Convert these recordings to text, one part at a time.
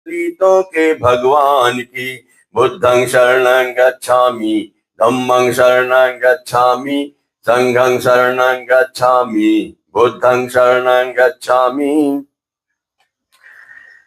दलितों के भगवान की। बुद्धं शरणं गच्छामि, धम्मं शरणं गच्छामि, संघं शरणं गच्छामि, बुद्धं शरणं गच्छामि।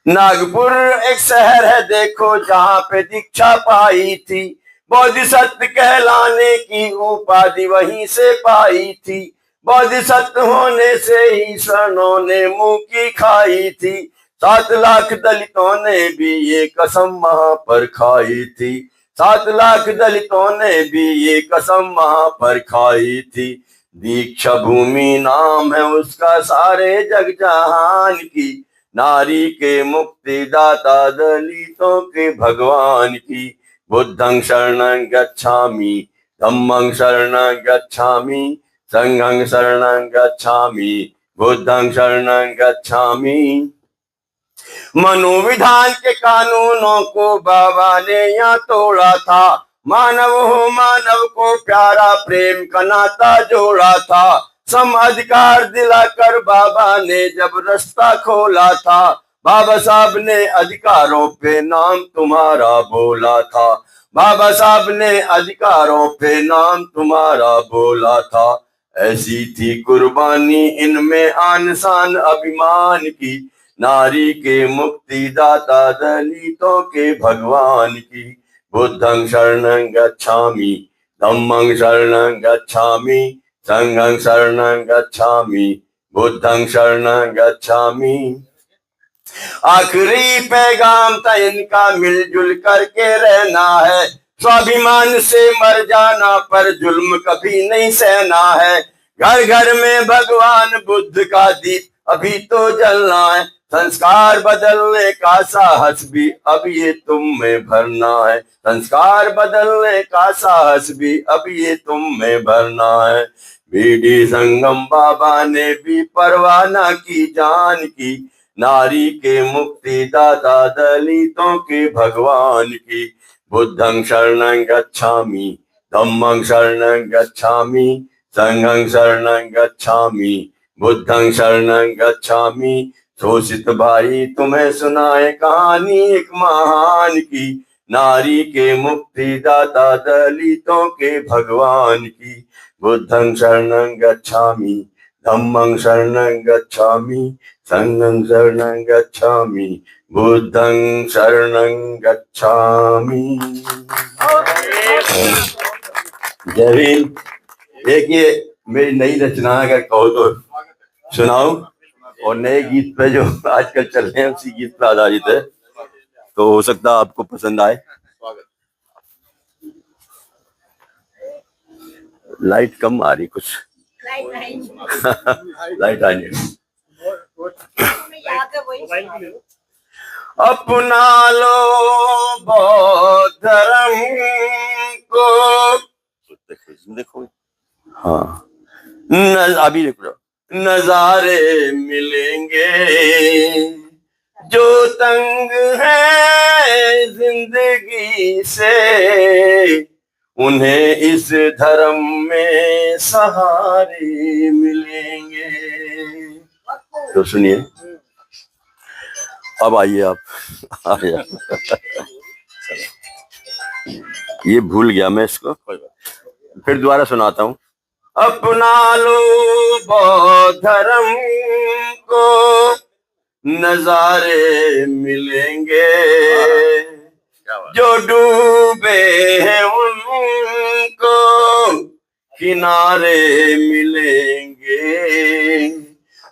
नागपुर एक शहर है देखो जहाँ पे दीक्षा पाई थी, बोधिसत्व कहलाने की उपाधि वहीं से पाई थी। बोधिसत्व होने से ही शरणों ने मुंह की खाई थी, 7 लाख दलितों ने भी ये कसम वहां पर खाई थी। 7 लाख दलितों ने भी ये कसम वहां पर खाई थी। दीक्षा भूमि नाम है उसका सारे जग जहान की, नारी के मुक्तिदाता दलितों के भगवान की। बुद्धं शरणं गच्छामि, धम्मं शरणं गच्छामि, संघं शरणं गच्छामि, बुद्धं शरणं गच्छामि। मनोविधान के कानूनों को बाबा ने यहाँ तोड़ा था, मानव हो मानव को प्यारा प्रेम का नाता जोड़ा था। सम अधिकार दिलाकर बाबा ने जब रास्ता खोला था, बाबा साहब ने अधिकारों पे नाम तुम्हारा बोला था। बाबा साहब ने अधिकारों पे नाम तुम्हारा बोला था। ऐसी थी कुर्बानी इनमें आन शान अभिमान की, नारी के मुक्तिदाता दलितों के भगवान की। बुद्धं शरणं गच्छामि, धम्मं शरणं गच्छामि, संघं शरणं गच्छामि, बुद्धं शरणं गच्छामि। आखिरी पैगाम था इनका मिलजुल करके रहना है, स्वाभिमान से मर जाना पर जुल्म कभी नहीं सहना है। घर घर में भगवान बुद्ध का दीप अभी तो जलना है, संस्कार बदलने का साहस भी अब ये तुम में भरना है। संस्कार बदलने का साहस भी अब ये तुम में भरना है। बीडी संगम बाबा ने भी परवाह न की जान की, नारी के मुक्तिदाता दलितों के भगवान की। बुद्धं शरणं गच्छामि, धम्मं शरणं गच्छामि, संघं शरणं गच्छामि, बुद्धं शरणं गच्छामि। शोषित भाई तुम्हें सुनाए कहानी एक महान की, नारी के मुक्तिदाता दलितों के भगवान की। बुद्धं शरणं गच्छामि, धम्मं शरणं गच्छामि, संघं शरणं गच्छामि, बुद्धं शरणं गच्छामि। जय भीम। देखिए मेरी नई रचना अगर कहो तो सुनाओ, और नए गीत पे जो आजकल चल रहे हैं उसी गीत पे आधारित है, तो हो सकता है आपको पसंद आए। लाइट कम आ रही कुछ। लाइट आ रही। अपना लो बौद्ध धर्म को, देखो हाँ अभी देखो, नजारे मिलेंगे जो तंग है जिंदगी से, उन्हें इस धर्म में सहारे मिलेंगे। तो सुनिए, अब आइए आप। आइए। ये भूल गया मैं इसको, फिर दोबारा सुनाता हूँ। अपना लो बौद्ध धर्म को, नजारे मिलेंगे जो डूबे हैं उनको किनारे मिलेंगे,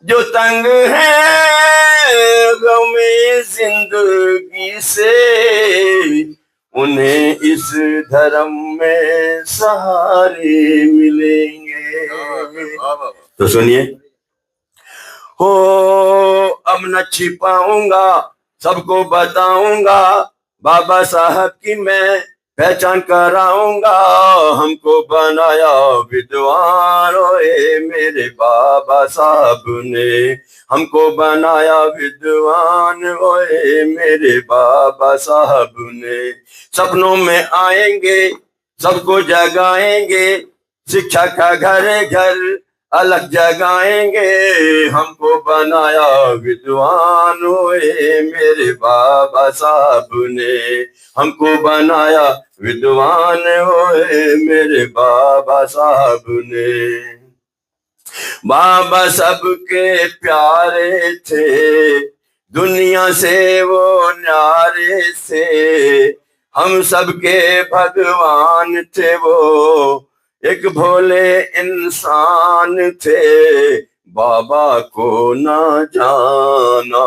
जो तंग है गमे जिंदगी से, उन्हें इस धर्म में सहारे मिलेंगे। तो सुनिए, हो अब न छिपाऊंगा सबको बताऊंगा, बाबा साहब की मैं पहचान कराऊंगा। हमको बनाया विद्वान ओए मेरे बाबा साहब ने, हमको बनाया विद्वान ओए मेरे बाबा साहब ने। सपनों में आएंगे सबको जगाएंगे, शिक्षा का घर घर अलग जगाएंगे, हमको बनाया विद्वान ओए मेरे बाबा साहब ने, हमको बनाया विद्वान ओए मेरे बाबा साहब ने। बाबा सबके प्यारे थे, दुनिया से वो न्यारे से, हम सबके भगवान थे वो, एक भोले इंसान थे। बाबा को ना जाना,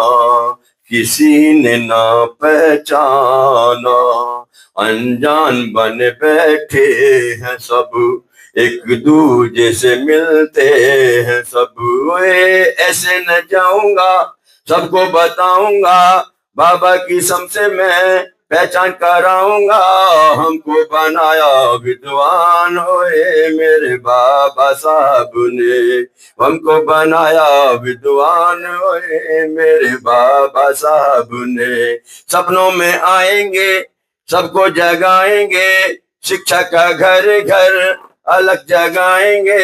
किसी ने ना पहचाना, अनजान बन बैठे हैं सब, एक दूजे से मिलते हैं सब। वे ऐसे न जाऊंगा, सबको बताऊंगा, बाबा की समसे मैं पहचान कराऊंगा। हमको बनाया विद्वान होए मेरे बाबा साहब ने, हमको बनाया विद्वान होए मेरे बाबा साहब ने। सपनों में आएंगे, सबको जगाएंगे, शिक्षा का घर घर अलग जगाएंगे,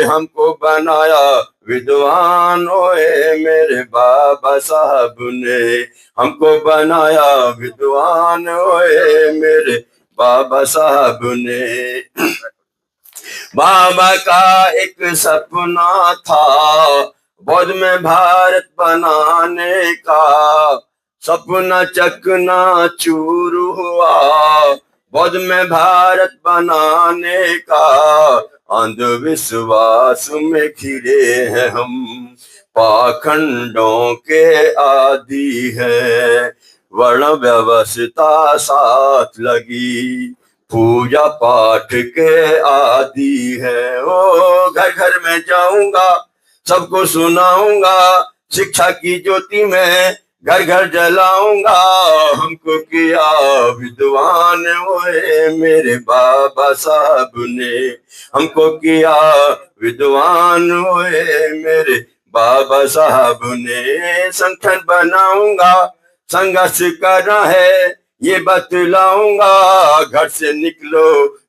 हमको बनाया विद्वान ओए मेरे बाबा साहब ने, हमको बनाया विद्वान ओए मेरे बाबा साहब ने। बाबा का एक सपना था, बौद्ध में भारत बनाने का, सपना चकना चूर हुआ, बौद्ध में भारत बनाने का। अंधविश्वास में घिरे हैं हम, पाखंडों के आदि है, वर्ण व्यवस्था साथ लगी, पूजा पाठ के आदि है। ओ घर घर में जाऊंगा, सबको सुनाऊंगा, शिक्षा की ज्योति में घर घर जलाऊंगा। हमको किया विद्वान ओए मेरे बाबा साहब ने, हमको किया विद्वान ओए मेरे बाबा साहब ने। संगठन बनाऊंगा, संघर्ष करना है ये बतलाऊंगा, घर से निकलो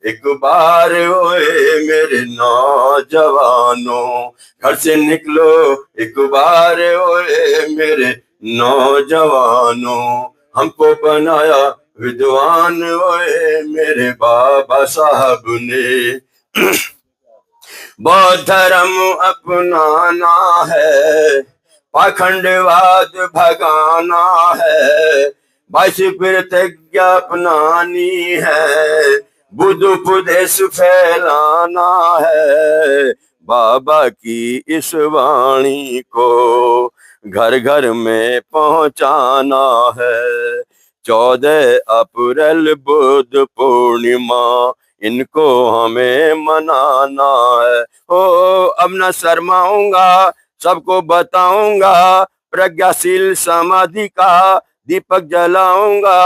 एक बार ओए मेरे नौजवानों, घर से निकलो एक बार ओए मेरे नौजवानों। हमको बनाया विद्वान ओए मेरे बाबा साहब ने। बौद्ध धर्म अपनाना है, पाखंडवाद भगाना है, 22 प्रतिज्ञा अपनानी है, बुद्ध उपदेश फैलाना है, बाबा की इस वाणी को घर घर में पहुंचाना है। 14 अप्रैल बुद्ध पूर्णिमा, इनको हमें मनाना है। ओ अब न शर्माऊंगा, सबको बताऊंगा, प्रज्ञाशील समाधि का दीपक जलाऊंगा।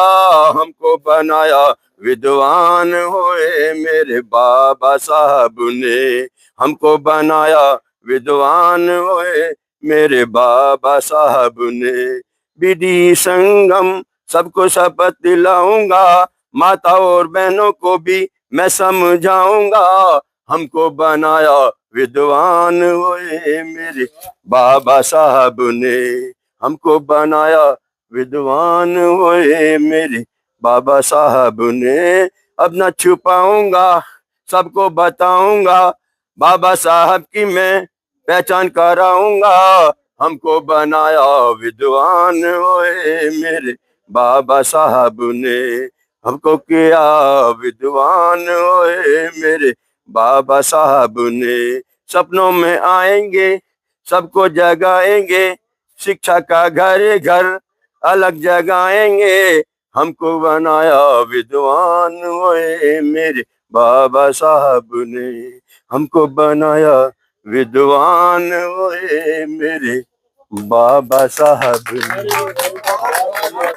हमको बनाया विद्वान होए मेरे बाबा साहब ने, हमको बनाया विद्वान होए मेरे बाबा साहब ने। विधि संगम सबको शपथ दिलाऊंगा, माता और बहनों को भी मैं समझाऊंगा। हमको बनाया विद्वान होए मेरे बाबा साहब ने, हमको बनाया विद्वान होए मेरे बाबा साहब ने। अब न छुपाऊंगा, सबको बताऊंगा, बाबा साहब की मैं पहचान कराऊंगा। हमको बनाया विद्वान होए मेरे बाबा साहब ने, हमको किया विद्वान होए मेरे बाबा साहब ने। सपनों में आएंगे, सबको जगाएंगे, शिक्षा का घर घर अलग जगाएंगे। हमको बनाया विद्वान होए मेरे बाबा साहब ने, हमको बनाया विद्वान होए मेरे बाबा साहब ने।